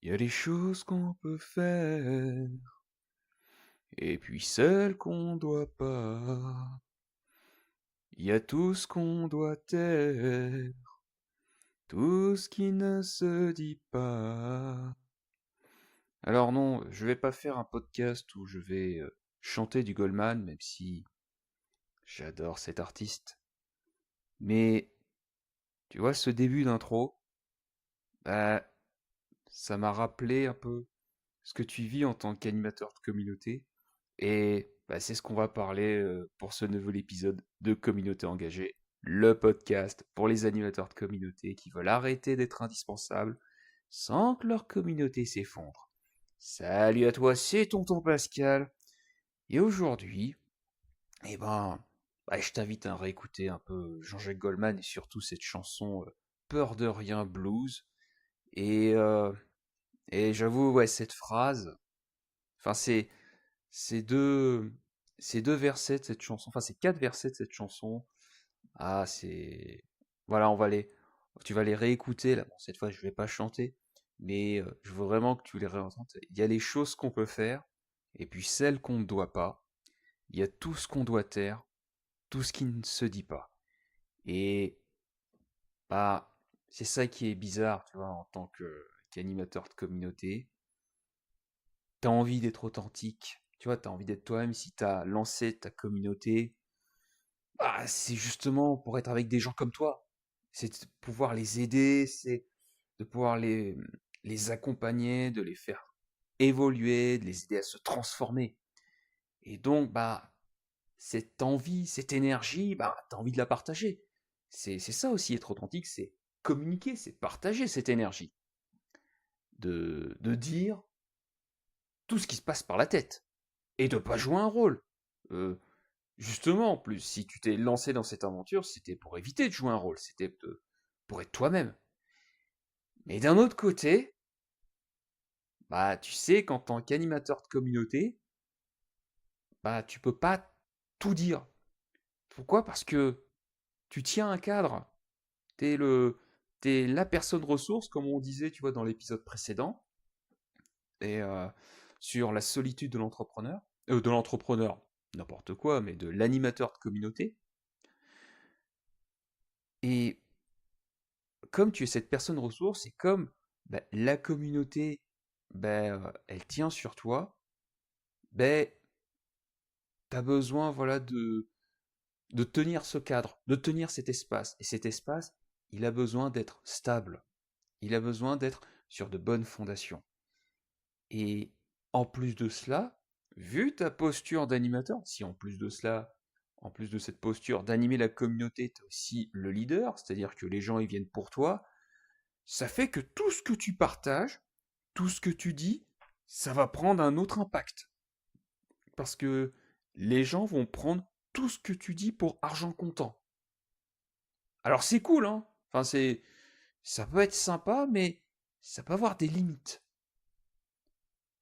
Il y a des choses qu'on peut faire, et puis celles qu'on doit pas. Il y a tout ce qu'on doit taire, tout ce qui ne se dit pas. Alors non, je vais pas faire un podcast où je vais chanter du Goldman, même si j'adore cet artiste. Mais tu vois, ce début d'intro, bah, ça m'a rappelé un peu ce que tu vis en tant qu'animateur de communauté. Et bah, c'est ce qu'on va parler pour ce nouvel épisode de Communauté Engagée, le podcast pour les animateurs de communauté qui veulent arrêter d'être indispensables sans que leur communauté s'effondre. Salut à toi, c'est Tonton Pascal. Et aujourd'hui, eh ben, je t'invite à réécouter un peu Jean-Jacques Goldman et surtout cette chanson Peur de rien blues. Et, euh, et j'avoue, ouais, cette phrase, enfin ces deux, ces deux versets de cette chanson, enfin ces quatre versets de cette chanson, ah c'est, voilà, tu vas les réécouter là. Bon, cette fois je vais pas chanter, mais je veux vraiment que tu les réentends. Il y a les choses qu'on peut faire, et puis celles qu'on ne doit pas. Il y a tout ce qu'on doit taire, tout ce qui ne se dit pas. Et bah c'est ça qui est bizarre, tu vois, en tant qu'animateur de communauté. T'as envie d'être authentique, tu vois, t'as envie d'être toi-même. Si t'as lancé ta communauté, bah, c'est justement pour être avec des gens comme toi. C'est de pouvoir les aider, c'est de pouvoir les accompagner, de les faire évoluer, de les aider à se transformer. Et donc, bah, cette envie, cette énergie, bah, t'as envie de la partager. C'est ça aussi être authentique, c'est communiquer, c'est partager cette énergie. De dire tout ce qui se passe par la tête. Et de pas jouer un rôle. Euh, Justement, en plus, si tu t'es lancé dans cette aventure, c'était pour éviter de jouer un rôle, pour être toi-même. Mais d'un autre côté, bah tu sais qu'en tant qu'animateur de communauté, bah tu peux pas tout dire. Pourquoi? Parce que tu tiens un cadre. T'es le, t'es la personne ressource, comme on disait, tu vois, dans l'épisode précédent, et sur la solitude de l'entrepreneur, n'importe quoi, mais de l'animateur de communauté. Et comme tu es cette personne ressource, c'est comme bah, la communauté, elle tient sur toi, ben, tu as besoin voilà, de tenir ce cadre, de tenir cet espace. Et cet espace, il a besoin d'être stable. Il a besoin d'être sur de bonnes fondations. Et en plus de cela, vu ta posture d'animateur, si en plus de cela, en plus de cette posture d'animer la communauté, tu es aussi le leader, c'est-à-dire que les gens ils viennent pour toi, ça fait que tout ce que tu partages, tout ce que tu dis, ça va prendre un autre impact. Parce que les gens vont prendre tout ce que tu dis pour argent comptant. Alors c'est cool, hein. Enfin, ça peut être sympa, mais ça peut avoir des limites.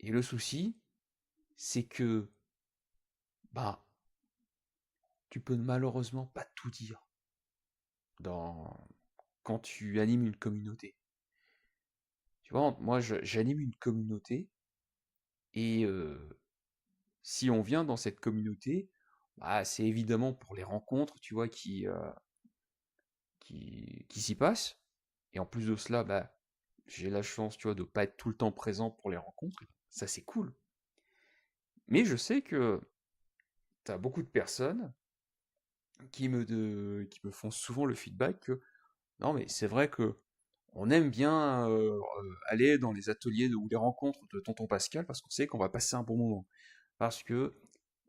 Et le souci, c'est que, bah, tu peux malheureusement pas tout dire dans, quand tu animes une communauté. Tu vois, moi, j'anime une communauté et si on vient dans cette communauté, bah, c'est évidemment pour les rencontres, tu vois, qui s'y passent. Et en plus de cela, bah, j'ai la chance, tu vois, de pas être tout le temps présent pour les rencontres. Ça, c'est cool. Mais je sais que t'as beaucoup de personnes qui me font souvent le feedback que non, mais c'est vrai que on aime bien aller dans les ateliers ou les rencontres de Tonton Pascal parce qu'on sait qu'on va passer un bon moment. Parce que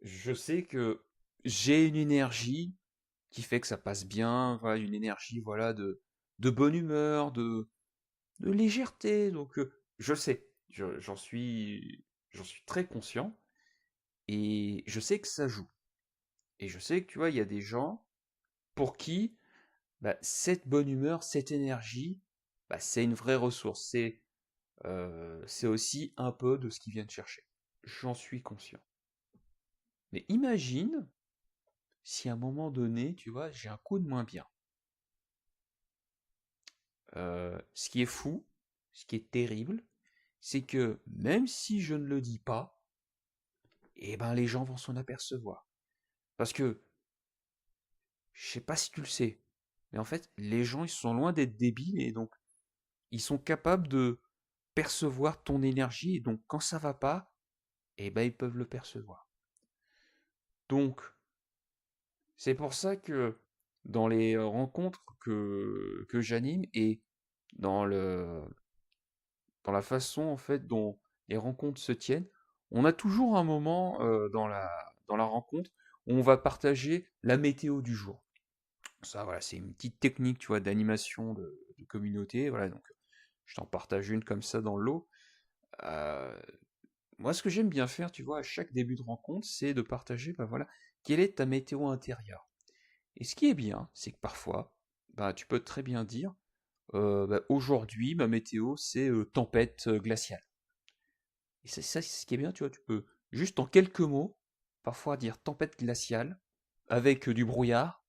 je sais que j'ai une énergie qui fait que ça passe bien, voilà, une énergie voilà de bonne humeur, de légèreté. Donc je sais, j'en suis très conscient et je sais que ça joue. Et je sais que tu vois, il y a des gens pour qui bah, cette bonne humeur, cette énergie, bah, c'est une vraie ressource. C'est aussi un peu de ce qu'ils viennent chercher. J'en suis conscient. Mais imagine si à un moment donné, tu vois, j'ai un coup de moins bien. Ce qui est fou, ce qui est terrible, c'est que même si je ne le dis pas, eh ben les gens vont s'en apercevoir. Parce que, je sais pas si tu le sais, mais en fait, les gens, ils sont loin d'être débiles et donc, ils sont capables de percevoir ton énergie et donc quand ça va pas, eh ben ils peuvent le percevoir. Donc, c'est pour ça que dans les rencontres que j'anime et dans dans la façon en fait dont les rencontres se tiennent, on a toujours un moment dans la rencontre où on va partager la météo du jour. Ça, voilà, c'est une petite technique, tu vois, d'animation de communauté. Voilà, donc je t'en partage une comme ça dans l'eau. Euh, Moi, ce que j'aime bien faire, tu vois, à chaque début de rencontre, c'est de partager, bah voilà, quelle est ta météo intérieure. Et ce qui est bien, c'est que parfois, bah, tu peux très bien dire, bah, aujourd'hui, ma météo, c'est tempête glaciale. Et c'est ça, c'est ce qui est bien, tu vois, tu peux juste en quelques mots, parfois dire tempête glaciale, avec du brouillard,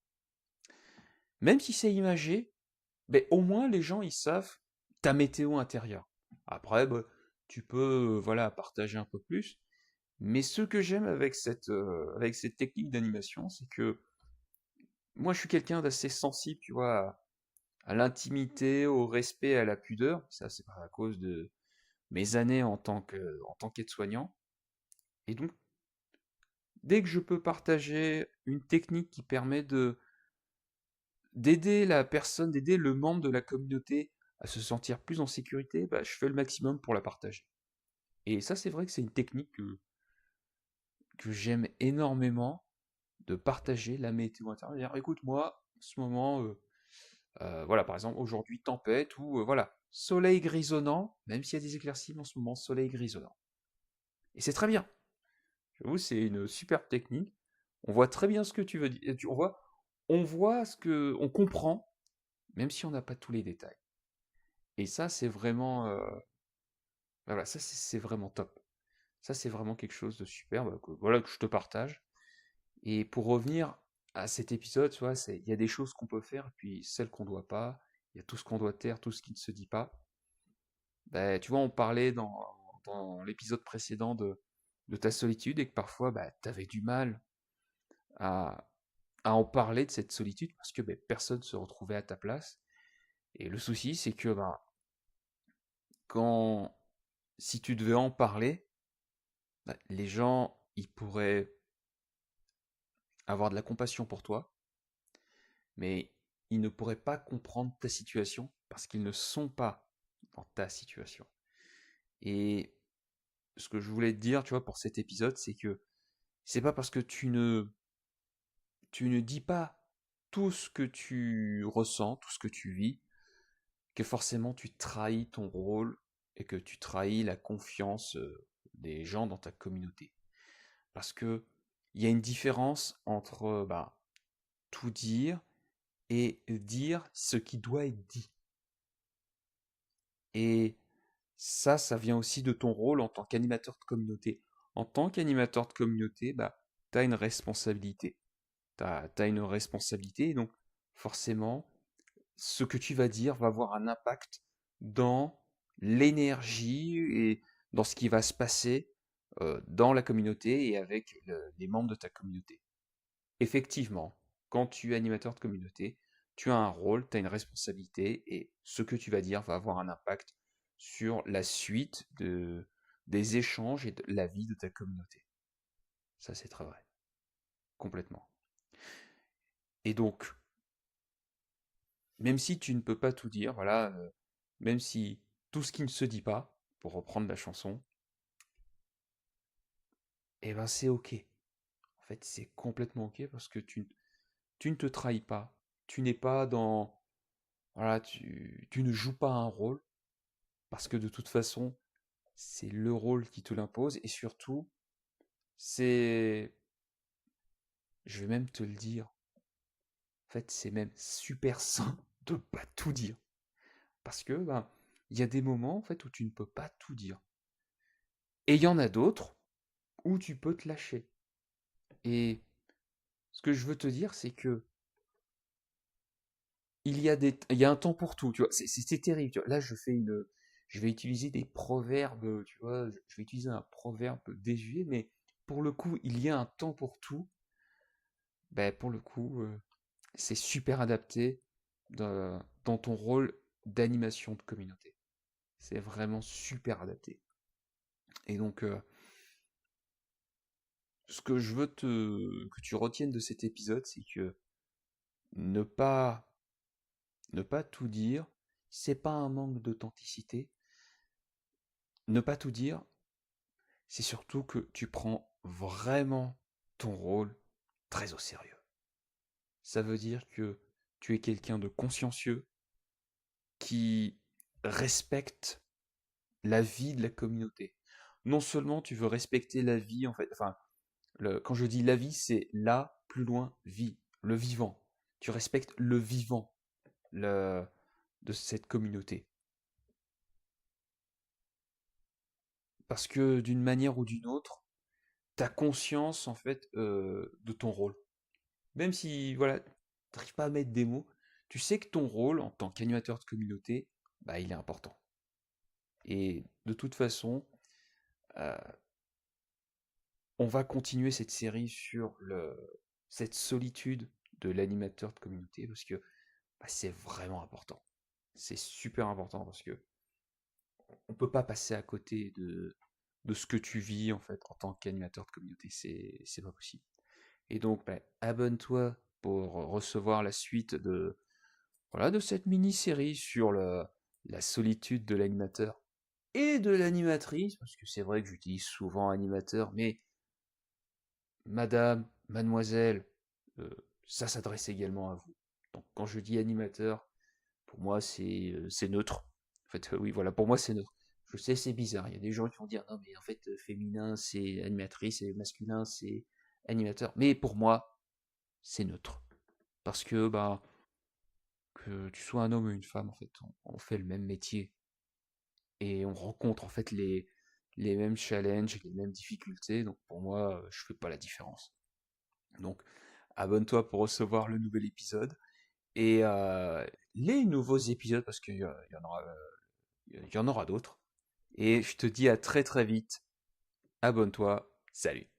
même si c'est imagé, mais au moins les gens, ils savent ta météo intérieure. Après, bah, tu peux, voilà, partager un peu plus. Mais ce que j'aime avec cette technique d'animation, c'est que moi, je suis quelqu'un d'assez sensible, tu vois, à l'intimité, au respect, à la pudeur. Ça, c'est à cause de mes années en tant qu'aide-soignant. Et donc, dès que je peux partager une technique qui permet d'aider la personne, d'aider le membre de la communauté à se sentir plus en sécurité, bah, je fais le maximum pour la partager. Et ça, c'est vrai que c'est une technique que j'aime énormément de partager la météo intérieure. Écoute, moi, en ce moment, voilà, par exemple, aujourd'hui, tempête ou voilà, soleil grisonnant, même s'il y a des éclaircies, mais en ce moment, soleil grisonnant. Et c'est très bien. J'avoue, c'est une superbe technique. On voit très bien ce que tu veux dire. On voit ce que, on comprend, même si on n'a pas tous les détails. Et ça, c'est vraiment, voilà, ça, c'est vraiment top. Ça, c'est vraiment quelque chose de super, bah, voilà, que je te partage. Et pour revenir à cet épisode, tu vois, il y a des choses qu'on peut faire, puis celles qu'on doit pas. Il y a tout ce qu'on doit taire, tout ce qui ne se dit pas. Ben, tu vois, on parlait dans l'épisode précédent de ta solitude et que parfois, bah, tu avais du mal à, à en parler de cette solitude parce que ben, personne ne se retrouvait à ta place. Et le souci, c'est que ben, quand, si tu devais en parler, ben, les gens, ils pourraient avoir de la compassion pour toi, mais ils ne pourraient pas comprendre ta situation parce qu'ils ne sont pas dans ta situation. Et ce que je voulais te dire, tu vois, pour cet épisode, c'est que c'est pas parce que tu ne dis pas tout ce que tu ressens, tout ce que tu vis, que forcément tu trahis ton rôle et que tu trahis la confiance des gens dans ta communauté. Parce que il y a une différence entre bah, tout dire et dire ce qui doit être dit. Et ça vient aussi de ton rôle en tant qu'animateur de communauté. En tant qu'animateur de communauté, bah, tu as une responsabilité. T'as une responsabilité, et donc forcément, ce que tu vas dire va avoir un impact dans l'énergie et dans ce qui va se passer dans la communauté et avec les membres de ta communauté. Effectivement, quand tu es animateur de communauté, tu as un rôle, tu as une responsabilité et ce que tu vas dire va avoir un impact sur la suite des échanges et de la vie de ta communauté. Ça, c'est très vrai. Complètement. Et donc, même si tu ne peux pas tout dire, voilà, même si tout ce qui ne se dit pas, pour reprendre la chanson, eh ben c'est ok. En fait, c'est complètement ok parce que tu ne te trahis pas. Tu n'es pas dans... Voilà, tu ne joues pas un rôle parce que de toute façon, c'est le rôle qui te l'impose et surtout, c'est... Je vais même te le dire. En fait, c'est même super sain de pas tout dire. Parce que, ben, il y a des moments, en fait, où tu ne peux pas tout dire. Et il y en a d'autres où tu peux te lâcher. Et ce que je veux te dire, c'est que il y a un temps pour tout. Tu vois, c'est terrible. Tu vois. Là, je fais je vais utiliser des proverbes, tu vois, je vais utiliser un proverbe désuet, mais pour le coup, il y a un temps pour tout. Ben, pour le coup, c'est super adapté dans ton rôle d'animation de communauté. C'est vraiment super adapté. Et donc, ce que je veux que tu retiennes de cet épisode, c'est que ne pas, ne pas tout dire, c'est pas un manque d'authenticité. Ne pas tout dire, c'est surtout que tu prends vraiment ton rôle très au sérieux. Ça veut dire que tu es quelqu'un de consciencieux qui respecte la vie de la communauté. Non seulement tu veux respecter la vie, en fait, enfin, quand je dis la vie, c'est là, plus loin, vie, le vivant. Tu respectes le vivant de cette communauté. Parce que d'une manière ou d'une autre, tu as conscience, en fait, de ton rôle. Même si, voilà, tu n'arrives pas à mettre des mots, tu sais que ton rôle en tant qu'animateur de communauté, bah, il est important. Et de toute façon, euh, on va continuer cette série sur cette solitude de l'animateur de communauté parce que bah, c'est vraiment important. C'est super important parce que on peut pas passer à côté de ce que tu vis en fait en tant qu'animateur de communauté. C'est pas possible. Et donc, bah, abonne-toi pour recevoir la suite voilà, de cette mini-série sur la solitude de l'animateur et de l'animatrice, parce que c'est vrai que j'utilise souvent animateur, mais madame, mademoiselle, euh, ça s'adresse également à vous. Donc quand je dis animateur, pour moi c'est neutre. En fait, oui, voilà, pour moi c'est neutre. Je sais, c'est bizarre. Il y a des gens qui vont dire non, mais en fait, féminin c'est animatrice et masculin c'est animateur. Mais pour moi, c'est neutre. Parce que, bah, que tu sois un homme ou une femme, en fait, on fait le même métier. Et on rencontre, en fait, les mêmes challenges, les mêmes difficultés. Donc, pour moi, je fais pas la différence. Donc, abonne-toi pour recevoir le nouvel épisode. Et les nouveaux épisodes, parce qu'il y en aura d'autres. Et je te dis à très très vite. Abonne-toi. Salut.